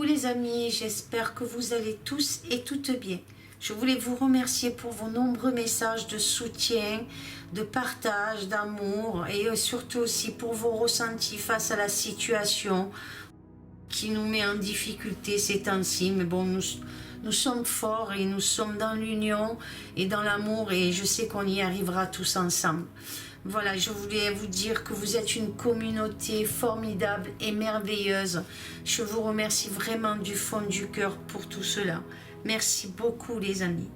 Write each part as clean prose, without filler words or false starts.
coucou les amis, j'espère que vous allez tous et toutes bien. Je voulais vous remercier pour vos nombreux messages de soutien, de partage, d'amour et surtout aussi pour vos ressentis face à la situation qui nous met en difficulté ces temps-ci. Mais bon, nous sommes forts et nous sommes dans l'union et dans l'amour et je sais qu'on y arrivera tous ensemble. Voilà, je voulais vous dire que vous êtes une communauté formidable et merveilleuse. Je vous remercie vraiment du fond du cœur pour tout cela. Merci beaucoup les amis.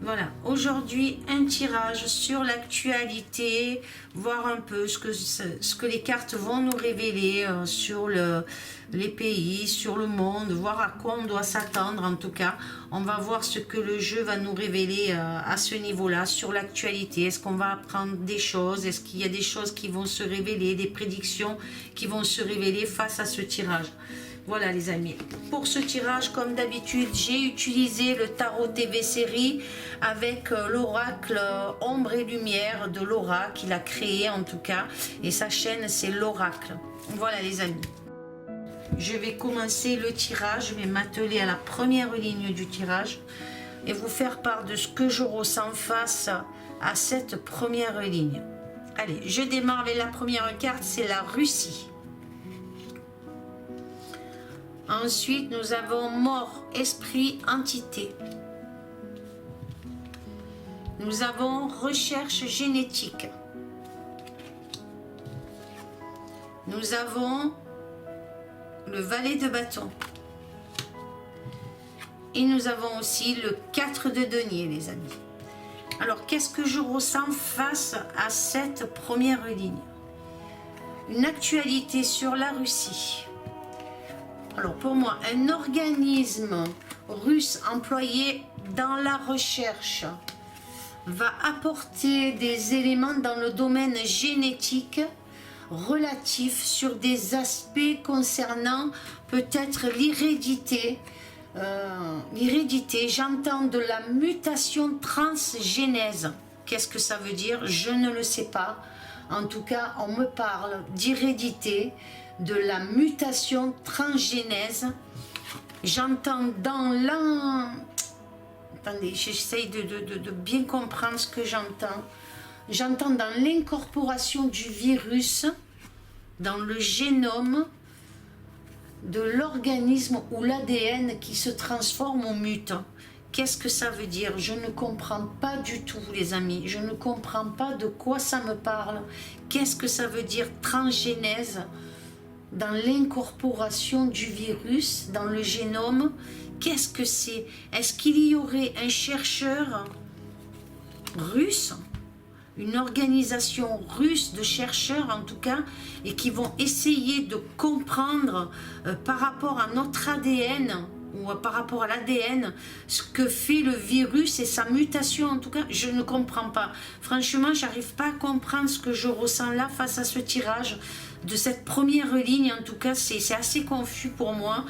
Voilà, aujourd'hui un tirage sur l'actualité, voir un peu ce que les cartes vont nous révéler sur les pays, sur le monde, voir à quoi on doit s'attendre en tout cas. On va voir ce que le jeu va nous révéler à ce niveau-là, sur l'actualité. Est-ce qu'on va apprendre des choses? Est-ce qu'il y a des choses qui vont se révéler, des prédictions qui vont se révéler face à ce tirage? Voilà les amis, pour ce tirage comme d'habitude j'ai utilisé le tarot TV série avec l'oracle Ombre et Lumière de Laura qu'il a créé en tout cas, et sa chaîne c'est l'oracle. Voilà les amis, je vais commencer le tirage, je vais m'atteler à la première ligne du tirage et vous faire part de ce que je ressens face à cette première ligne. Allez, je démarre avec la première carte, c'est la Russie. Ensuite, nous avons mort, esprit, entité. Nous avons recherche génétique. Nous avons le valet de bâton. Et nous avons aussi le 4 de denier, les amis. Alors, qu'est-ce que je ressens face à cette première ligne? Une actualité sur la Russie. Alors pour moi, un organisme russe employé dans la recherche va apporter des éléments dans le domaine génétique relatifs sur des aspects concernant peut-être l'hérédité. J'entends de la mutation transgénèse. Qu'est-ce que ça veut dire? Je ne le sais pas. En tout cas, on me parle d'hérédité, de la mutation transgénèse. J'entends dans l'un... Attendez, j'essaye de bien comprendre ce que j'entends. J'entends dans l'incorporation du virus dans le génome de l'organisme ou l'ADN qui se transforme en mutant. Qu'est-ce que ça veut dire? Je ne comprends pas du tout, les amis. Je ne comprends pas de quoi ça me parle. Qu'est-ce que ça veut dire transgénèse dans l'incorporation du virus dans le génome? Qu'est-ce que c'est? Est-ce qu'il y aurait un chercheur russe, une organisation russe de chercheurs en tout cas, et qui vont essayer de comprendre par rapport à notre ADN ou par rapport à l'ADN, ce que fait le virus et sa mutation en tout cas, je ne comprends pas. Franchement, j'arrive pas à comprendre ce que je ressens là face à ce tirage de cette première ligne. En tout cas, c'est assez confus pour moi.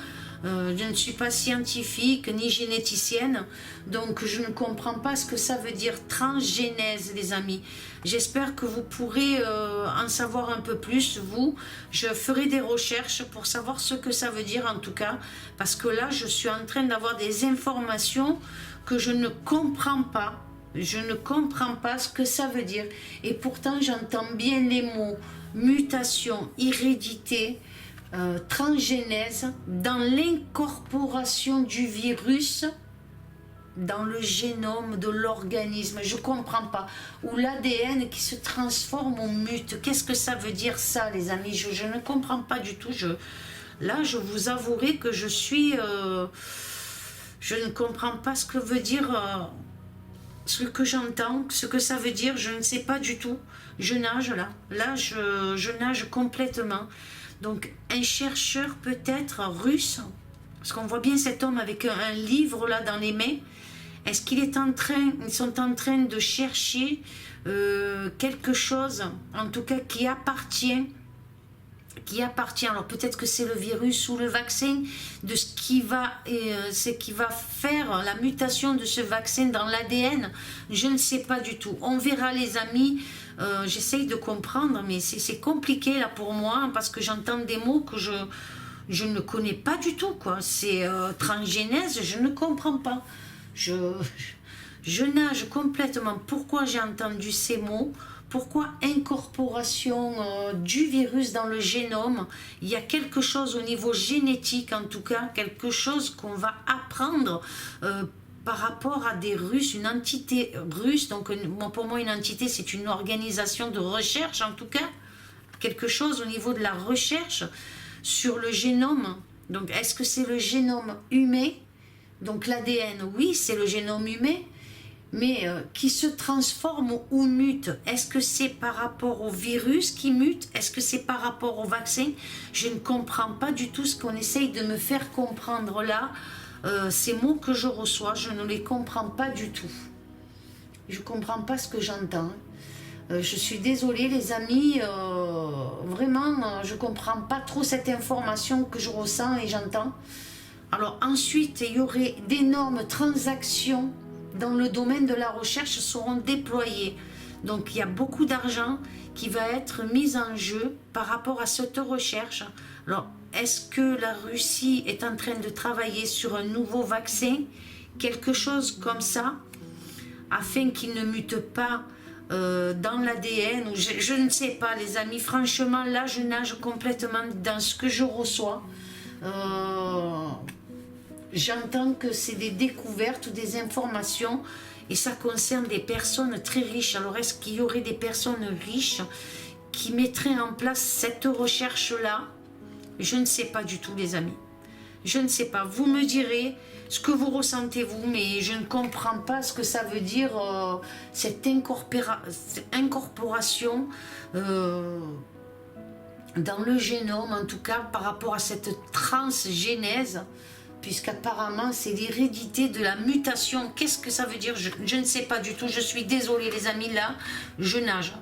Je ne suis pas scientifique ni généticienne, donc je ne comprends pas ce que ça veut dire transgénèse, les amis. J'espère que vous pourrez en savoir un peu plus, vous. Je ferai des recherches pour savoir ce que ça veut dire en tout cas, parce que là, je suis en train d'avoir des informations que je ne comprends pas. Je ne comprends pas ce que ça veut dire. Et pourtant, j'entends bien les mots mutation, hérédité, transgénèse, dans l'incorporation du virus dans le génome de l'organisme. Je comprends pas. Ou l'ADN qui se transforme en mute. Qu'est-ce que ça veut dire ça, les amis? Je ne comprends pas du tout. Là, je vous avouerai que je suis... je ne comprends pas ce que veut dire... ce que j'entends, ce que ça veut dire, je ne sais pas du tout. Je nage là. Là, je nage complètement. Donc, un chercheur peut-être russe, parce qu'on voit bien cet homme avec un livre là dans les mains. Est-ce qu'il est en train, ils sont en train de chercher quelque chose, en tout cas qui appartient, alors peut-être que c'est le virus ou le vaccin, de ce qui va faire la mutation de ce vaccin dans l'ADN, je ne sais pas du tout. On verra les amis, j'essaye de comprendre, mais c'est compliqué là pour moi, parce que j'entends des mots que je je ne connais pas du tout, quoi. C'est transgénèse, je ne comprends pas. Je nage complètement. Pourquoi j'ai entendu ces mots? Pourquoi incorporation du virus dans le génome? Il y a quelque chose au niveau génétique, en tout cas, quelque chose qu'on va apprendre par rapport à des Russes, une entité russe. Donc, pour moi, une entité, c'est une organisation de recherche, en tout cas. Quelque chose au niveau de la recherche sur le génome. Donc, est-ce que c'est le génome humain? Donc, l'ADN, oui, c'est le génome humain. Mais qui se transforme ou mute, est-ce que c'est par rapport au virus qui mute? Est-ce que c'est par rapport au vaccin? Je ne comprends pas du tout ce qu'on essaye de me faire comprendre là. Ces mots que je reçois, je ne les comprends pas du tout. Je ne comprends pas ce que j'entends. Je suis désolée les amis, vraiment, je ne comprends pas trop cette information que je ressens et j'entends. Alors ensuite, il y aurait d'énormes transactions dans le domaine de la recherche seront déployés. Donc il y a beaucoup d'argent qui va être mis en jeu par rapport à cette recherche. Alors est-ce que la Russie est en train de travailler sur un nouveau vaccin? Quelque chose comme ça, afin qu'il ne mute pas dans l'ADN. Je ne sais pas les amis, franchement là je nage complètement dans ce que je reçois. J'entends que c'est des découvertes ou des informations et ça concerne des personnes très riches. Alors est-ce qu'il y aurait des personnes riches qui mettraient en place cette recherche-là? Je ne sais pas du tout les amis. Je ne sais pas. Vous me direz ce que vous ressentez vous, mais je ne comprends pas ce que ça veut dire cette incorporation dans le génome, en tout cas par rapport à cette transgénèse. Puisqu'apparemment c'est l'hérédité de la mutation. Qu'est-ce que ça veut dire? Je ne sais pas du tout, je suis désolée les amis, là je nage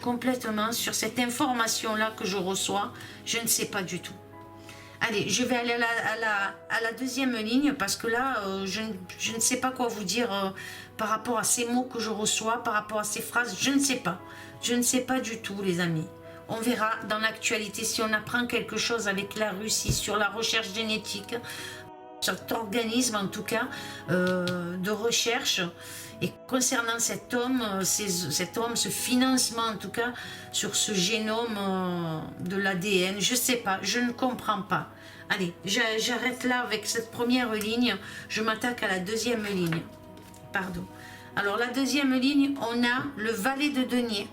complètement sur cette information-là que je reçois, je ne sais pas du tout. Allez, je vais aller à la deuxième ligne, parce que là, je ne sais pas quoi vous dire par rapport à ces mots que je reçois, par rapport à ces phrases, je ne sais pas du tout les amis. On verra dans l'actualité si on apprend quelque chose avec la Russie sur la recherche génétique, cet organisme en tout cas de recherche. Et concernant cet homme, ce financement en tout cas sur ce génome de l'ADN, je ne sais pas, je ne comprends pas. Allez, j'arrête là avec cette première ligne, je m'attaque à la deuxième ligne. Pardon. Alors la deuxième ligne, on a le valet de denier.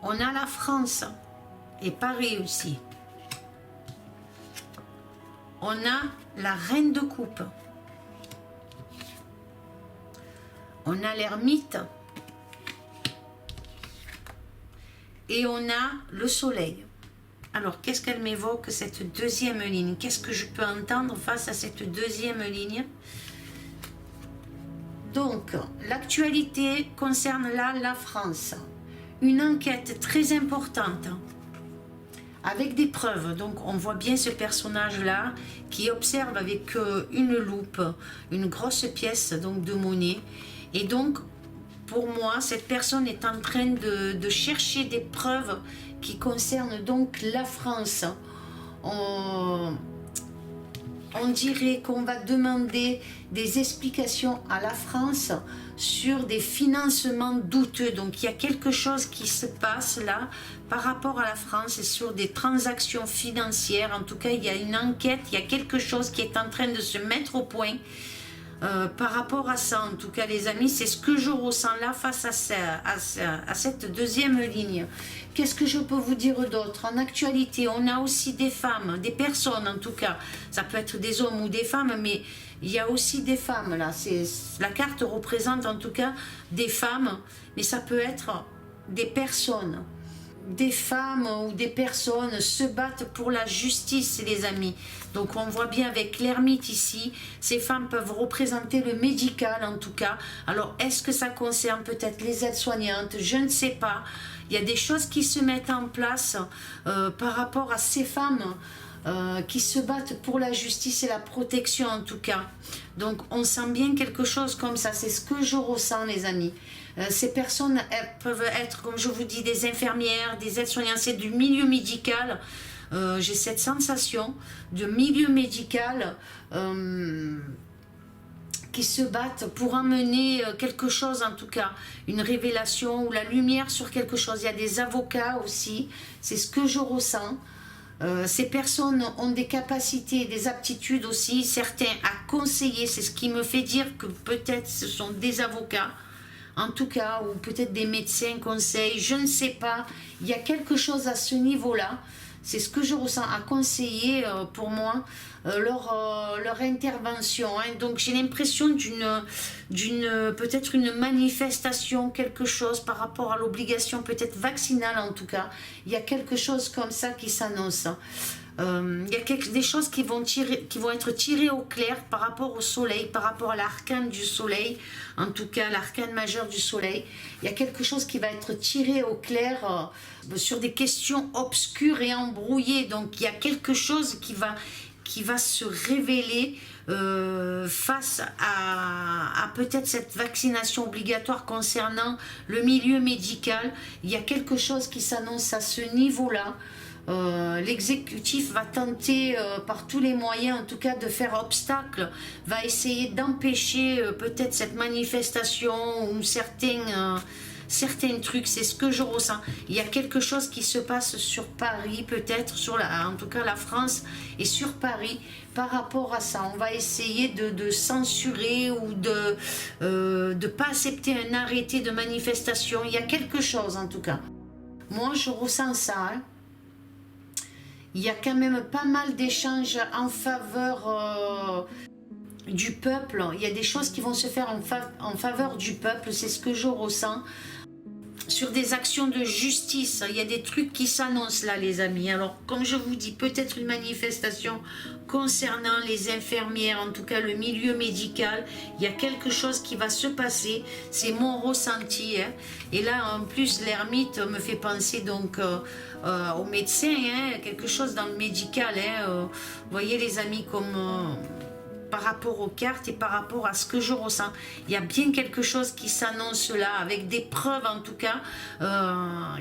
On a la France et Paris aussi. On a la reine de coupe. On a l'ermite. Et on a le soleil. Alors, qu'est-ce qu'elle m'évoque, cette deuxième ligne? Qu'est-ce que je peux entendre face à cette deuxième ligne? Donc, l'actualité concerne là la France. Une enquête très importante avec des preuves. Donc on voit bien ce personnage là qui observe avec une loupe une grosse pièce donc de monnaie, et donc pour moi cette personne est en train de chercher des preuves qui concernent donc la France. On dirait qu'on va demander des explications à la France sur des financements douteux. Donc il y a quelque chose qui se passe là par rapport à la France et sur des transactions financières. En tout cas, il y a une enquête, il y a quelque chose qui est en train de se mettre au point par rapport à ça. En tout cas, les amis, c'est ce que je ressens là face à cette deuxième ligne. Qu'est-ce que je peux vous dire d'autre? En actualité, on a aussi des femmes, des personnes en tout cas. Ça peut être des hommes ou des femmes, mais il y a aussi des femmes là. La carte représente en tout cas des femmes, mais ça peut être des personnes. Des femmes ou des personnes se battent pour la justice, les amis. Donc on voit bien avec l'ermite ici, ces femmes peuvent représenter le médical en tout cas. Alors est-ce que ça concerne peut-être les aides-soignantes? Je ne sais pas. Il y a des choses qui se mettent en place par rapport à ces femmes qui se battent pour la justice et la protection en tout cas. Donc on sent bien quelque chose comme ça, c'est ce que je ressens les amis. Ces personnes elles peuvent être, comme je vous dis, des infirmières, des aides-soignantes, c'est du milieu médical. J'ai cette sensation de milieu médical qui se battent pour amener quelque chose, en tout cas, une révélation ou la lumière sur quelque chose. Il y a des avocats aussi, c'est ce que je ressens. Ces personnes ont des capacités, des aptitudes aussi, certains à conseiller, c'est ce qui me fait dire que peut-être ce sont des avocats, en tout cas, ou peut-être des médecins conseils, je ne sais pas, il y a quelque chose à ce niveau-là, c'est ce que je ressens à conseiller pour moi, leur intervention, hein. Donc j'ai l'impression peut-être une manifestation, quelque chose par rapport à l'obligation peut-être vaccinale en tout cas, il y a quelque chose comme ça qui s'annonce. Il y a des choses qui vont être tirées au clair par rapport au soleil, par rapport à l'arcane du soleil, en tout cas l'arcane majeur du soleil. Il y a quelque chose qui va être tiré au clair sur des questions obscures et embrouillées. Donc il y a quelque chose qui va se révéler face à peut-être cette vaccination obligatoire concernant le milieu médical. Il y a quelque chose qui s'annonce à ce niveau-là. L'exécutif va tenter par tous les moyens en tout cas de faire obstacle, va essayer d'empêcher peut-être cette manifestation ou certains trucs, c'est ce que je ressens. Il y a quelque chose qui se passe sur Paris, peut-être, en tout cas la France et sur Paris, par rapport à ça. On va essayer de censurer ou de pas accepter un arrêté de manifestation. Il y a quelque chose en tout cas. Moi je ressens ça, hein. Il y a quand même pas mal d'échanges en faveur du peuple. Il y a des choses qui vont se faire en faveur du peuple, c'est ce que je ressens. Sur des actions de justice, il y a des trucs qui s'annoncent là les amis. Alors comme je vous dis, peut-être une manifestation concernant les infirmières, en tout cas le milieu médical. Il y a quelque chose qui va se passer, c'est mon ressenti, hein. Et là en plus l'ermite me fait penser donc aux médecins, hein, quelque chose dans le médical, hein. Vous voyez les amis, comme par rapport aux cartes et par rapport à ce que je ressens. Il y a bien quelque chose qui s'annonce là, avec des preuves en tout cas,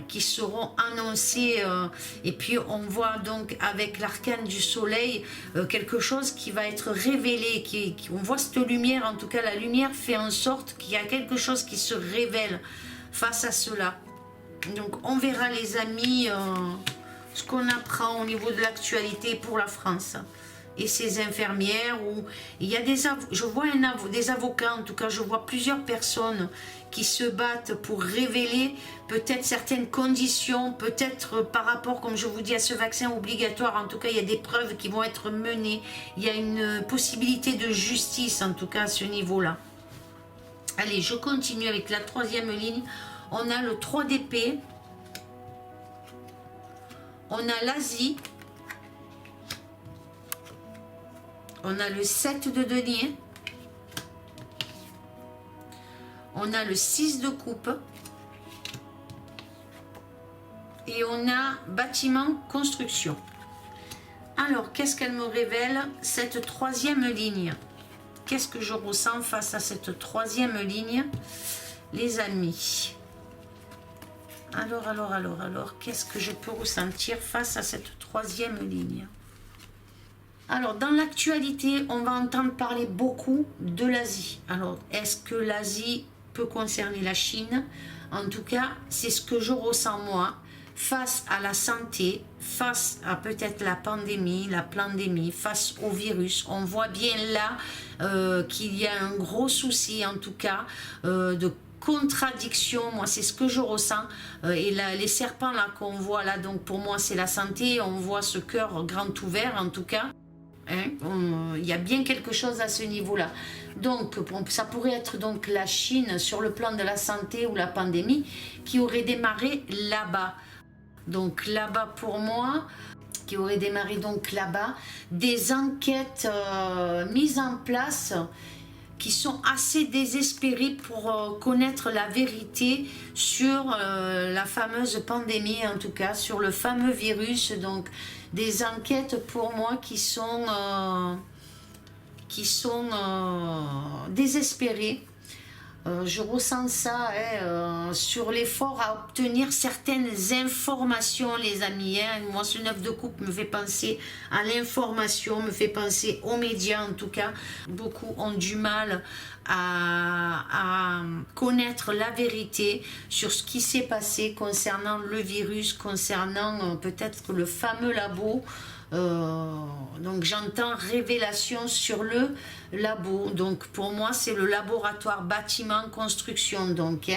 qui seront annoncées. Et puis on voit donc avec l'arcane du soleil, quelque chose qui va être révélé. On voit cette lumière, en tout cas la lumière fait en sorte qu'il y a quelque chose qui se révèle face à cela. Donc on verra les amis ce qu'on apprend au niveau de l'actualité pour la France et ses infirmières. Il y a je vois des avocats, en tout cas je vois plusieurs personnes qui se battent pour révéler peut-être certaines conditions, peut-être par rapport, comme je vous dis, à ce vaccin obligatoire. En tout cas il y a des preuves qui vont être menées, il y a une possibilité de justice en tout cas à ce niveau-là. Allez, je continue avec la troisième ligne. On a le 3 d'épée, on a l'Asie, on a le 7 de denier, on a le 6 de coupe et on a bâtiment, construction. Alors, qu'est-ce qu'elle me révèle, cette troisième ligne? Qu'est-ce que je ressens face à cette troisième ligne, les amis? Alors, qu'est-ce que je peux ressentir face à cette troisième ligne? Alors, dans l'actualité, on va entendre parler beaucoup de l'Asie. Alors, est-ce que l'Asie peut concerner la Chine? En tout cas, c'est ce que je ressens moi, face à la santé, face à peut-être la pandémie, face au virus. On voit bien là qu'il y a un gros souci, en tout cas, de contradiction. Moi c'est ce que je ressens, et là, les serpents là qu'on voit là, donc pour moi c'est la santé. On voit ce cœur grand ouvert en tout cas, hein. Il y a bien quelque chose à ce niveau là. Donc ça pourrait être donc la Chine sur le plan de la santé ou la pandémie qui aurait démarré là-bas. Donc là-bas pour moi, qui aurait démarré donc là-bas, des enquêtes mises en place qui sont assez désespérés pour connaître la vérité sur la fameuse pandémie, en tout cas sur le fameux virus. Donc des enquêtes pour moi qui sont désespérées. Je ressens ça sur l'effort à obtenir certaines informations, les amis. Moi, ce 9 de coupe me fait penser à l'information, me fait penser aux médias en tout cas. Beaucoup ont du mal à connaître la vérité sur ce qui s'est passé concernant le virus, concernant peut-être le fameux labo. Donc j'entends révélation sur le labo, donc pour moi c'est le laboratoire bâtiment construction, donc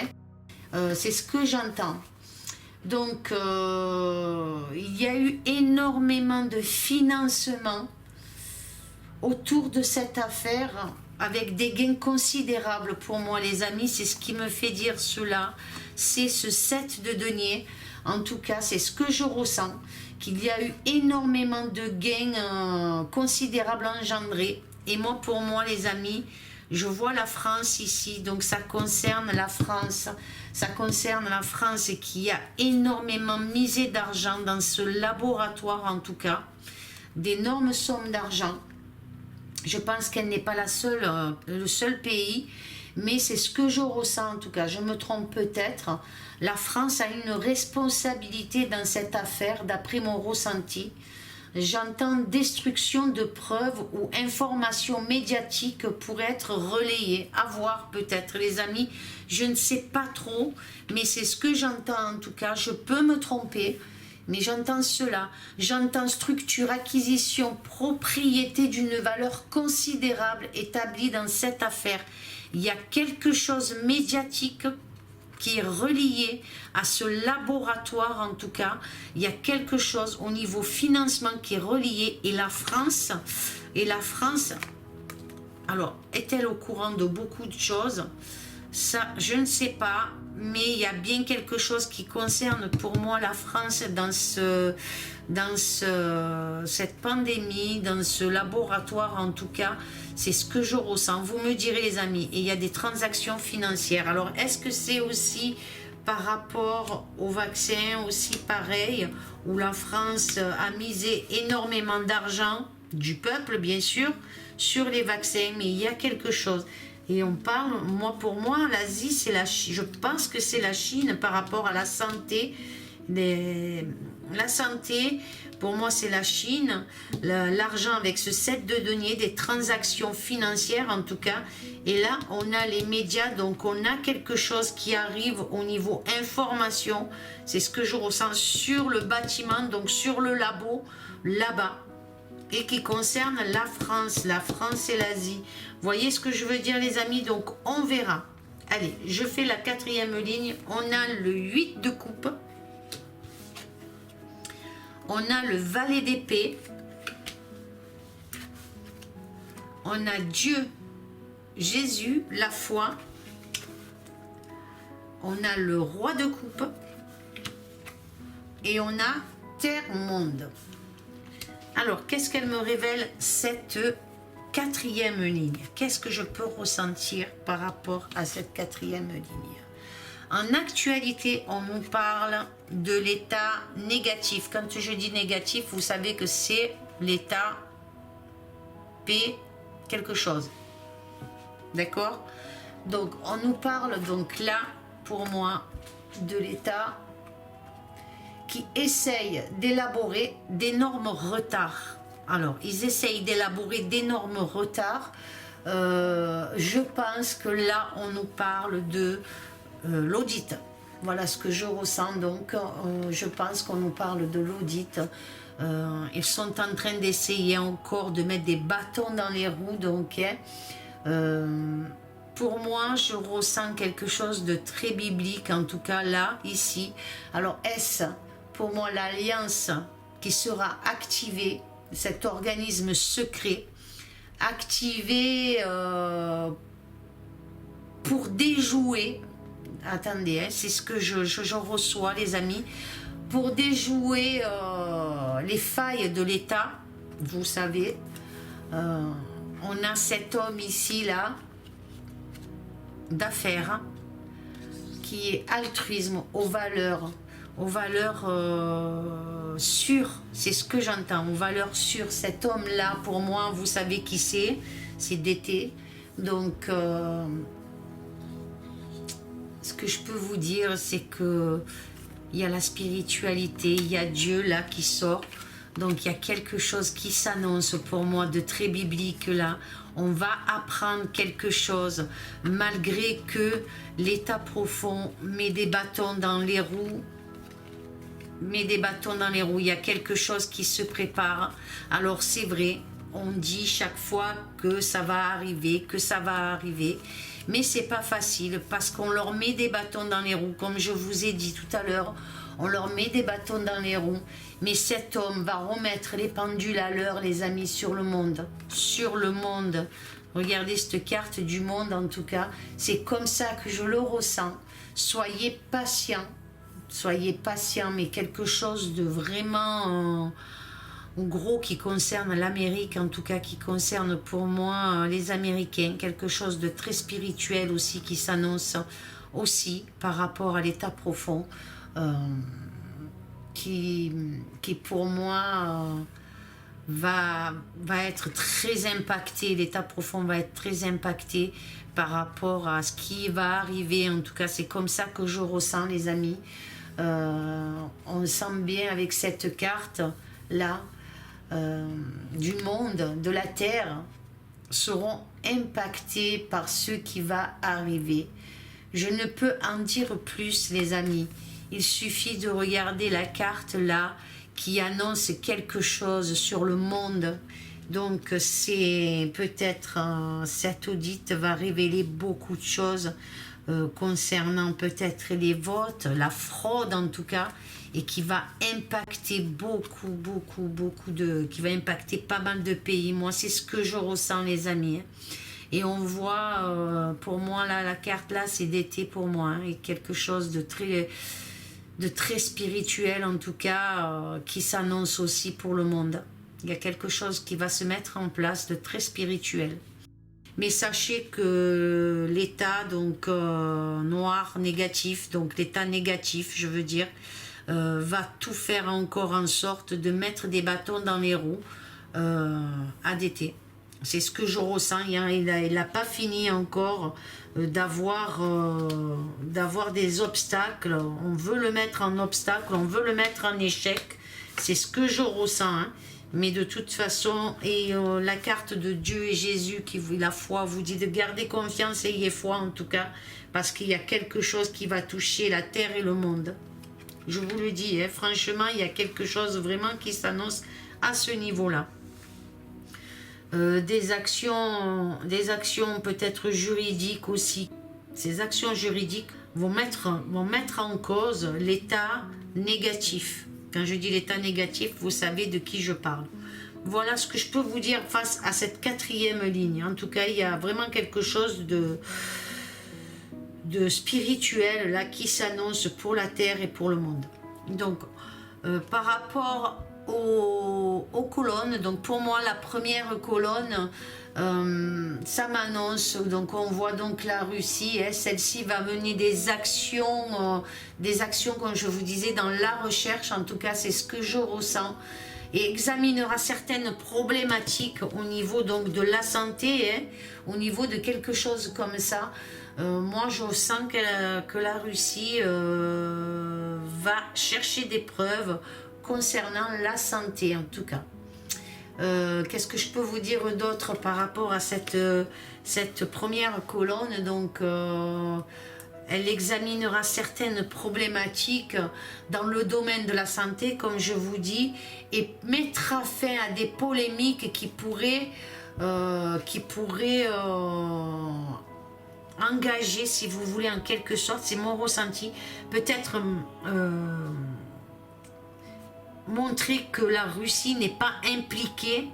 c'est ce que j'entends. Donc il y a eu énormément de financement autour de cette affaire avec des gains considérables pour moi, les amis. C'est ce qui me fait dire cela, c'est ce 7 de denier. En tout cas, c'est ce que je ressens, qu'il y a eu énormément de gains considérables engendrés. Et moi, pour moi, les amis, je vois la France ici, donc ça concerne la France. Ça concerne la France qui a énormément misé d'argent dans ce laboratoire, en tout cas, d'énormes sommes d'argent. Je pense qu'elle n'est pas le seul pays, mais c'est ce que je ressens en tout cas. Je me trompe peut-être. La France a une responsabilité dans cette affaire, d'après mon ressenti. J'entends destruction de preuves ou informations médiatiques pourraient être relayées. À voir peut-être, les amis. Je ne sais pas trop, mais c'est ce que j'entends en tout cas. Je peux me tromper, mais j'entends cela. J'entends structure, acquisition, propriété d'une valeur considérable établie dans cette affaire. Il y a quelque chose médiatique qui est relié à ce laboratoire, en tout cas. Il y a quelque chose au niveau financement qui est relié. Et la France, alors, est-elle au courant de beaucoup de choses? Ça, je ne sais pas, mais il y a bien quelque chose qui concerne pour moi la France dans cette pandémie, dans ce laboratoire en tout cas. C'est ce que je ressens. Vous me direz, les amis. Et il y a des transactions financières. Alors, est-ce que c'est aussi par rapport au vaccin, aussi pareil, où la France a misé énormément d'argent, du peuple bien sûr, sur les vaccins, mais il y a quelque chose. Et on parle, pour moi, l'Asie, c'est la Chine. Je pense que c'est la Chine par rapport à la santé. La santé, pour moi, c'est la Chine. L'argent avec ce 7 de denier, des transactions financières en tout cas. Et là, on a les médias, donc on a quelque chose qui arrive au niveau information. C'est ce que je ressens sur le bâtiment, donc sur le labo, là-bas. Et qui concerne la France et l'Asie. Vous voyez ce que je veux dire, les amis? Donc, on verra. Allez, je fais la 4e ligne. On a le 8 de coupe. On a le valet d'épée. On a Dieu, Jésus, la foi. On a le roi de coupe. Et on a terre, monde. Alors, qu'est-ce qu'elle me révèle, cette 4e ligne? Qu'est-ce que je peux ressentir par rapport à cette 4e ligne? En actualité, on nous parle de l'état négatif. Quand je dis négatif, vous savez que c'est l'état P quelque chose. D'accord? Donc, on nous parle donc là, pour moi, de l'état qui essayent d'élaborer d'énormes retards. Alors, ils essayent d'élaborer d'énormes retards. Je pense que là, on nous parle de l'audit. Voilà ce que je ressens. Donc, je pense qu'on nous parle de l'audit. Ils sont en train d'essayer encore de mettre des bâtons dans les roues. Donc, pour moi, je ressens quelque chose de très biblique, en tout cas là, ici. Alors, est-ce pour moi l'alliance qui sera activée, cet organisme secret, activé pour déjouer, attendez, c'est ce que je reçois, les amis, pour déjouer les failles de l'État. Vous savez, on a cet homme ici, là, d'affaires, qui est altruisme, aux valeurs sûres, c'est ce que j'entends, aux valeurs sûres. Cet homme-là, pour moi, vous savez qui c'est DT. Donc, ce que je peux vous dire, c'est que il y a la spiritualité, il y a Dieu là qui sort. Donc il y a quelque chose qui s'annonce pour moi de très biblique là. On va apprendre quelque chose malgré que l'état profond met des bâtons dans les roues. Il y a quelque chose qui se prépare. Alors c'est vrai, on dit chaque fois que ça va arriver, mais c'est pas facile parce qu'on leur met des bâtons dans les roues, comme je vous ai dit tout à l'heure, on leur met des bâtons dans les roues, mais cet homme va remettre les pendules à l'heure, les amis, sur le monde, Regardez cette carte du monde, en tout cas, c'est comme ça que je le ressens. Soyez patients, mais quelque chose de vraiment gros qui concerne l'Amérique, en tout cas qui concerne pour moi les Américains, quelque chose de très spirituel aussi qui s'annonce aussi par rapport à l'état profond, qui pour moi va être très impacté, l'état profond va être très impacté par rapport à ce qui va arriver. En tout cas, c'est comme ça que je ressens, les amis. On sent bien avec cette carte là du monde, de la terre, seront impactés par ce qui va arriver. Je ne peux en dire plus, les amis. Il suffit de regarder la carte là qui annonce quelque chose sur le monde. Donc c'est peut-être cette audite va révéler beaucoup de choses concernant peut-être les votes, la fraude en tout cas, et qui va impacter qui va impacter pas mal de pays. Moi, c'est ce que je ressens, les amis. Et on voit, pour moi, là, la carte là, c'est d'été pour moi, hein, et quelque chose de très spirituel, en tout cas, qui s'annonce aussi pour le monde. Il y a quelque chose qui va se mettre en place de très spirituel. Mais sachez que l'état donc noir négatif, donc l'état négatif, je veux dire, va tout faire encore en sorte de mettre des bâtons dans les roues à d'été. C'est ce que je ressens. Il n'a pas fini encore d'avoir des obstacles. On veut le mettre en obstacle, on veut le mettre en échec. C'est ce que je ressens. Hein. Mais de toute façon, et la carte de Dieu et Jésus, la foi, vous dit de garder confiance et ayez foi en tout cas, parce qu'il y a quelque chose qui va toucher la terre et le monde. Je vous le dis, hein, franchement, il y a quelque chose vraiment qui s'annonce à ce niveau-là. Des actions peut-être juridiques aussi. Ces actions juridiques vont mettre en cause l'état négatif. Quand je dis l'état négatif, vous savez de qui je parle. Voilà ce que je peux vous dire face à cette quatrième ligne. En tout cas, il y a vraiment quelque chose de spirituel là qui s'annonce pour la terre et pour le monde. Donc, par rapport aux colonnes, donc pour moi la première colonne, ça m'annonce, donc on voit donc la Russie, hein, celle-ci va mener des actions comme je vous disais dans la recherche, en tout cas c'est ce que je ressens, et examinera certaines problématiques au niveau donc de la santé, hein, au niveau de quelque chose comme ça. Moi je sens que la Russie va chercher des preuves concernant la santé en tout cas. Qu'est-ce que je peux vous dire d'autre par rapport à cette première colonne? Donc elle examinera certaines problématiques dans le domaine de la santé, comme je vous dis, et mettra fin à des polémiques qui pourraient engager, si vous voulez, en quelque sorte, c'est mon ressenti, peut-être montrer que la Russie n'est pas impliquée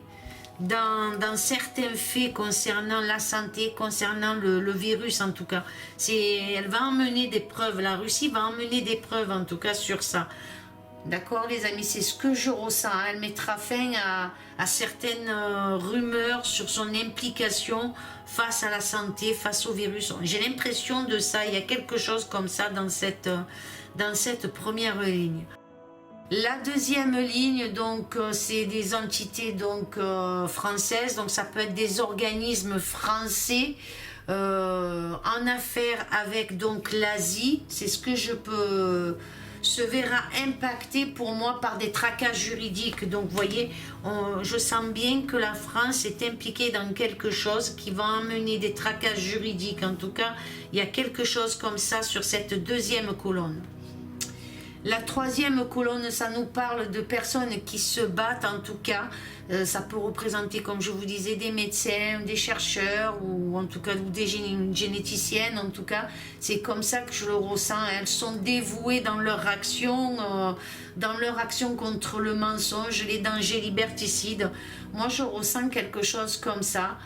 dans certains faits concernant la santé, concernant le virus en tout cas. Elle va emmener des preuves, la Russie va emmener des preuves en tout cas sur ça. D'accord les amis, c'est ce que je ressens. Elle mettra fin à certaines rumeurs sur son implication face à la santé, face au virus. J'ai l'impression de ça, il y a quelque chose comme ça dans cette première ligne. La deuxième ligne, donc, c'est des entités donc, françaises, donc ça peut être des organismes français en affaire avec donc l'Asie, c'est ce que je peux, se verra impacté pour moi par des tracas juridiques. Donc vous voyez, je sens bien que la France est impliquée dans quelque chose qui va amener des tracas juridiques. En tout cas, il y a quelque chose comme ça sur cette deuxième colonne. La troisième colonne, ça nous parle de personnes qui se battent, en tout cas. Ça peut représenter, comme je vous disais, des médecins, des chercheurs, ou en tout cas des généticiennes, en tout cas. C'est comme ça que je le ressens. Elles sont dévouées dans leur action contre le mensonge, les dangers liberticides. Moi, je ressens quelque chose comme ça.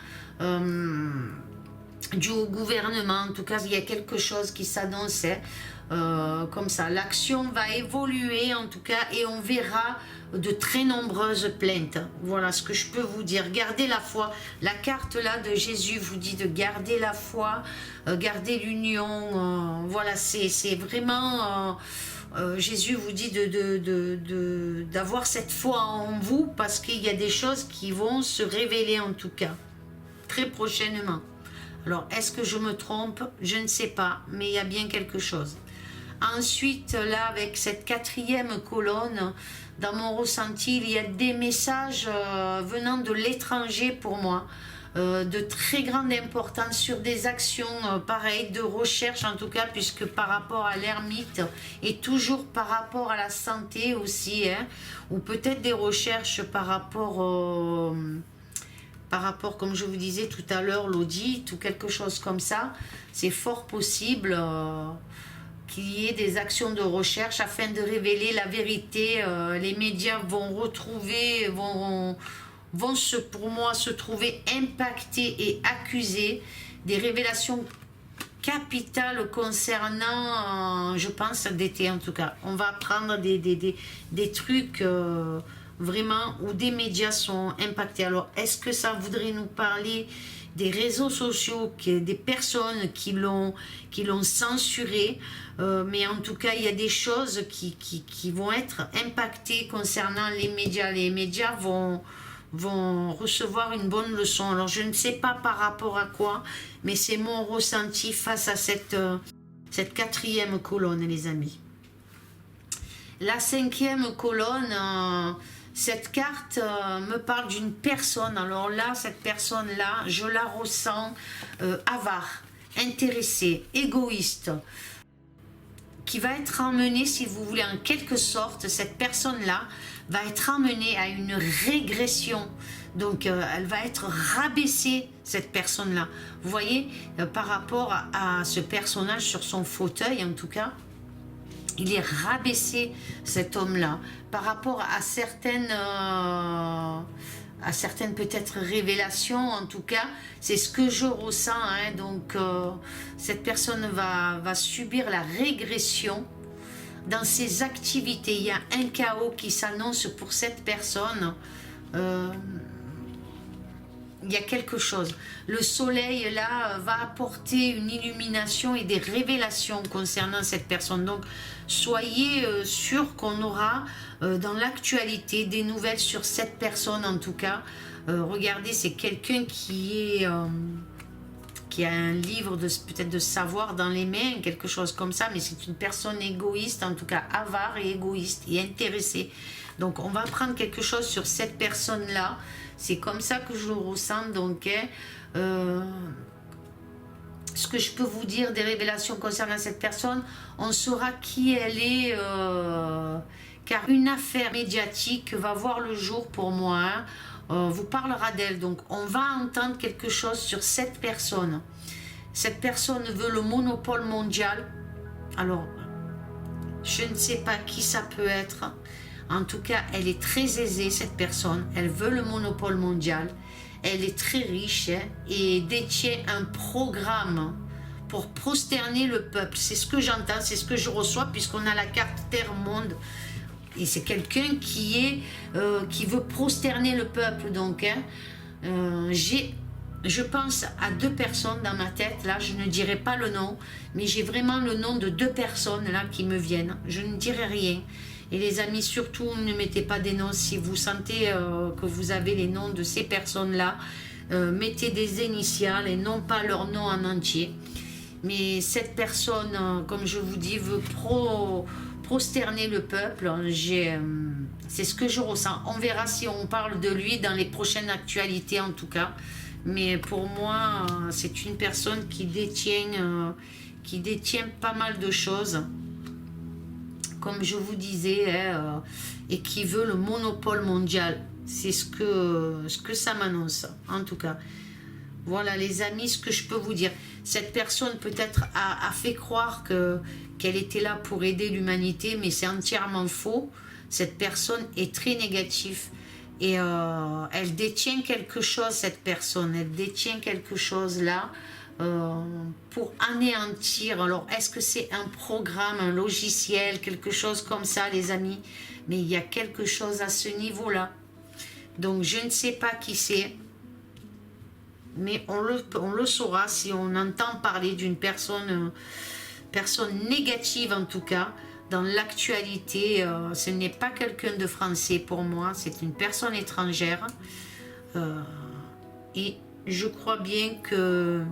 Du gouvernement, en tout cas, il y a quelque chose qui s'annonçait. Comme ça, l'action va évoluer en tout cas et on verra de très nombreuses plaintes. Voilà ce que je peux vous dire. Gardez la foi. La carte là de Jésus vous dit de garder la foi, garder l'union. Voilà, c'est vraiment... Jésus vous dit d'avoir cette foi en vous parce qu'il y a des choses qui vont se révéler en tout cas très prochainement. Alors, est-ce que je me trompe? Je ne sais pas, mais il y a bien quelque chose. Ensuite, là, avec cette quatrième colonne, dans mon ressenti, il y a des messages venant de l'étranger pour moi, de très grande importance sur des actions pareilles, de recherche en tout cas, puisque par rapport à l'ermite et toujours par rapport à la santé aussi, hein, ou peut-être des recherches par rapport... comme je vous disais tout à l'heure, l'audit ou quelque chose comme ça, c'est fort possible qu'il y ait des actions de recherche afin de révéler la vérité. Les médias vont retrouver, vont pour moi se trouver impactés et accusés des révélations capitales concernant, je pense, d'été en tout cas. On va apprendre des trucs... vraiment où des médias sont impactés. Alors, est-ce que ça voudrait nous parler des réseaux sociaux, des personnes qui l'ont censuré, mais en tout cas, il y a des choses qui vont être impactées concernant les médias. Les médias vont recevoir une bonne leçon. Alors, je ne sais pas par rapport à quoi, mais c'est mon ressenti face à cette quatrième colonne, les amis. La cinquième colonne... cette carte me parle d'une personne. Alors là, cette personne-là, je la ressens avare, intéressée, égoïste, qui va être emmenée, si vous voulez, en quelque sorte, cette personne-là va être emmenée à une régression. Donc, elle va être rabaissée, cette personne-là. Vous voyez, par rapport à ce personnage sur son fauteuil, en tout cas, il est rabaissé, cet homme-là, par rapport à certaines peut-être révélations. En tout cas, c'est ce que je ressens. Hein. Donc, cette personne va subir la régression dans ses activités. Il y a un chaos qui s'annonce pour cette personne. Il y a quelque chose. Le soleil, là, va apporter une illumination et des révélations concernant cette personne. Donc, soyez sûrs qu'on aura dans l'actualité des nouvelles sur cette personne, en tout cas. Regardez, c'est quelqu'un qui a un livre peut-être de savoir dans les mains, quelque chose comme ça, mais c'est une personne égoïste, en tout cas avare et égoïste et intéressée. Donc, on va apprendre quelque chose sur cette personne-là. C'est comme ça que je le ressens. Donc, ce que je peux vous dire des révélations concernant cette personne, on saura qui elle est, car une affaire médiatique va voir le jour pour moi, hein, vous parlera d'elle. Donc, on va entendre quelque chose sur cette personne. Cette personne veut le monopole mondial. Alors, je ne sais pas qui ça peut être. En tout cas, elle est très aisée, cette personne. Elle veut le monopole mondial. Elle est très riche, hein, et détient un programme pour prosterner le peuple. C'est ce que j'entends, c'est ce que je reçois, puisqu'on a la carte Terre-Monde. Et c'est quelqu'un qui veut prosterner le peuple. Donc, hein, je pense à deux personnes dans ma tête. Là, je ne dirai pas le nom, mais j'ai vraiment le nom de deux personnes là qui me viennent. Je ne dirai rien. Et les amis, surtout, ne mettez pas des noms. Si vous sentez que vous avez les noms de ces personnes-là, mettez des initiales et non pas leur nom en entier. Mais cette personne, comme je vous dis, veut prosterner le peuple. C'est ce que je ressens. On verra si on parle de lui dans les prochaines actualités en tout cas. Mais pour moi, c'est une personne qui détient pas mal de choses. Comme je vous disais, et qui veut le monopole mondial. C'est ce que ça m'annonce, en tout cas. Voilà les amis, ce que je peux vous dire. Cette personne peut-être a fait croire qu'elle était là pour aider l'humanité, mais c'est entièrement faux. Cette personne est très négative. Et elle détient quelque chose, cette personne. Elle détient quelque chose là pour anéantir. Alors, est-ce que c'est un programme, un logiciel, quelque chose comme ça, les amis? Mais il y a quelque chose à ce niveau-là. Donc, je ne sais pas qui c'est. Mais on le saura si on entend parler d'une personne négative en tout cas, dans l'actualité. Ce n'est pas quelqu'un de français pour moi, c'est une personne étrangère. Et je crois bien que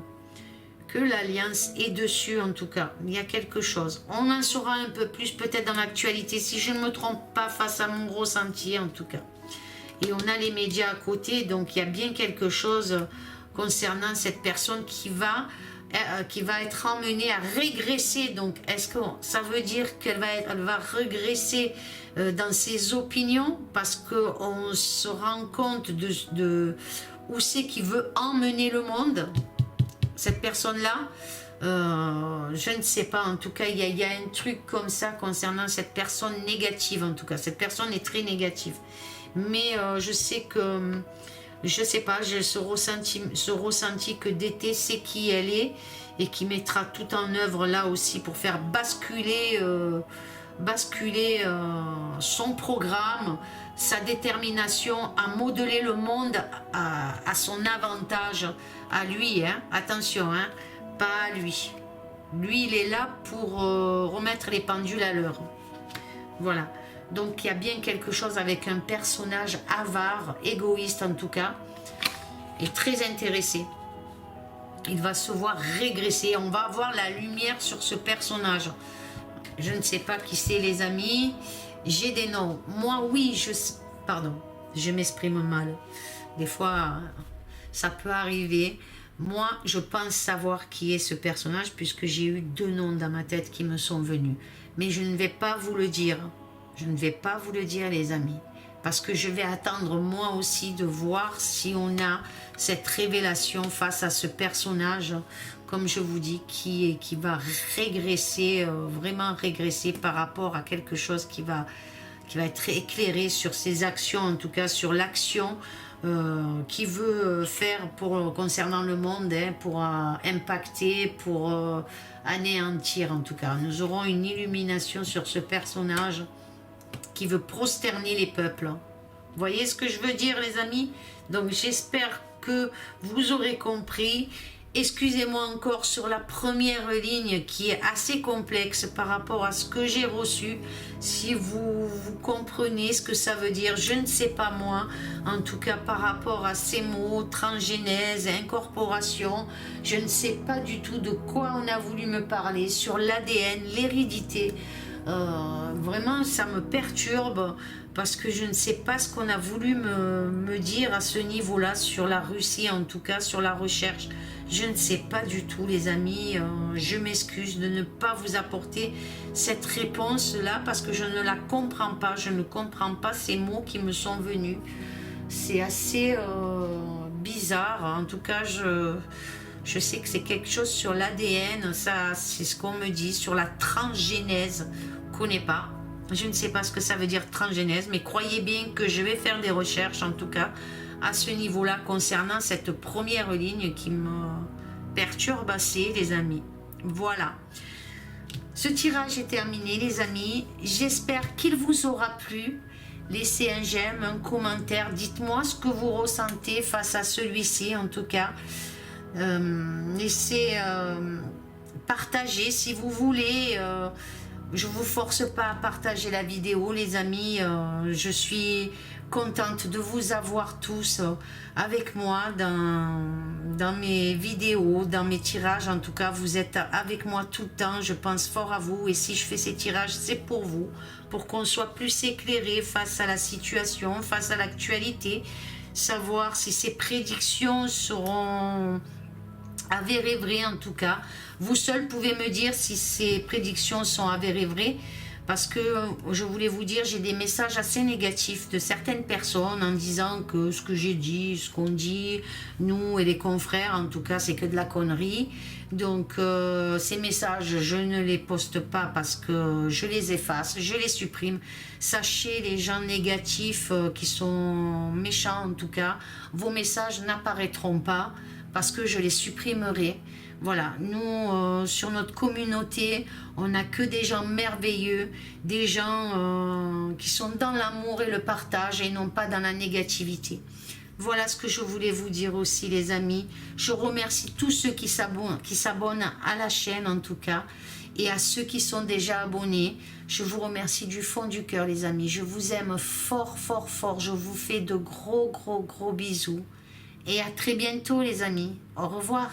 l'Alliance est dessus en tout cas. Il y a quelque chose. On en saura un peu plus peut-être dans l'actualité, si je ne me trompe pas, face à mon ressenti en tout cas. Et on a les médias à côté, donc il y a bien quelque chose concernant cette personne qui va être emmenée à régresser. Donc, est-ce que ça veut dire qu'elle va régresser dans ses opinions parce qu'on se rend compte de où c'est qu'il veut emmener le monde, cette personne-là? Je ne sais pas, en tout cas, il y a un truc comme ça concernant cette personne négative, en tout cas. Cette personne est très négative. Mais je sais que... Je sais pas, j'ai ce ressenti que d'été sait qui elle est et qui mettra tout en œuvre là aussi pour faire basculer son programme, sa détermination à modeler le monde à son avantage, à lui, hein, attention, hein, pas à lui. Lui, il est là pour remettre les pendules à l'heure. Voilà. Donc il y a bien quelque chose avec un personnage avare, égoïste en tout cas, et très intéressé. Il va se voir régresser, on va avoir la lumière sur ce personnage. Je ne sais pas qui c'est les amis, j'ai des noms. Moi oui, pardon, je m'exprime mal. Des fois, ça peut arriver. Moi, je pense savoir qui est ce personnage puisque j'ai eu 2 noms dans ma tête qui me sont venus. Mais je ne vais pas vous le dire. Je ne vais pas vous le dire les amis, parce que je vais attendre moi aussi de voir si on a cette révélation face à ce personnage, comme je vous dis, qui va régresser, vraiment régresser par rapport à quelque chose qui va être éclairé sur ses actions, en tout cas sur l'action qu'il veut faire concernant le monde, hein, pour impacter, pour anéantir en tout cas. Nous aurons une illumination sur ce personnage qui veut prosterner les peuples. Vous voyez ce que je veux dire les amis? Donc j'espère que vous aurez compris. Excusez-moi encore sur la première ligne qui est assez complexe par rapport à ce que j'ai reçu. Si vous comprenez ce que ça veut dire, je ne sais pas moi. En tout cas par rapport à ces mots, transgénèse, incorporation, je ne sais pas du tout de quoi on a voulu me parler, sur l'ADN, l'hérédité. Vraiment ça me perturbe parce que je ne sais pas ce qu'on a voulu me dire à ce niveau là sur la Russie, en tout cas sur la recherche. Je ne sais pas du tout les amis, je m'excuse de ne pas vous apporter cette réponse là parce que je ne la comprends pas, je ne comprends pas ces mots qui me sont venus. C'est assez bizarre, en tout cas je sais que c'est quelque chose sur l'ADN, ça c'est ce qu'on me dit, sur la transgénèse, je ne connais pas. Je ne sais pas ce que ça veut dire transgénèse, mais croyez bien que je vais faire des recherches en tout cas à ce niveau-là concernant cette première ligne qui me perturbe assez les amis. Voilà. Ce tirage est terminé les amis, j'espère qu'il vous aura plu. Laissez un j'aime, un commentaire, dites-moi ce que vous ressentez face à celui-ci en tout cas. Laissez partager si vous voulez, je vous force pas à partager la vidéo les amis, je suis contente de vous avoir tous avec moi dans mes vidéos, dans mes tirages. En tout cas, vous êtes avec moi tout le temps. Je pense fort à vous. Et si je fais ces tirages, c'est pour vous, pour qu'on soit plus éclairé face à la situation, face à l'actualité. Savoir si ces prédictions seront avérées vraies en tout cas. Vous seul pouvez me dire si ces prédictions sont avérées vraies. Parce que je voulais vous dire, j'ai des messages assez négatifs de certaines personnes en disant que ce que j'ai dit, ce qu'on dit, nous et les confrères, en tout cas, c'est que de la connerie. Donc, ces messages, je ne les poste pas parce que je les efface, je les supprime. Sachez, les gens négatifs qui sont méchants, en tout cas, vos messages n'apparaîtront pas parce que je les supprimerai. Voilà, nous, sur notre communauté, on n'a que des gens merveilleux, des gens qui sont dans l'amour et le partage et non pas dans la négativité. Voilà ce que je voulais vous dire aussi, les amis. Je remercie tous ceux qui s'abonnent à la chaîne, en tout cas, et à ceux qui sont déjà abonnés. Je vous remercie du fond du cœur, les amis. Je vous aime fort, fort, fort. Je vous fais de gros, gros, gros bisous. Et à très bientôt, les amis. Au revoir.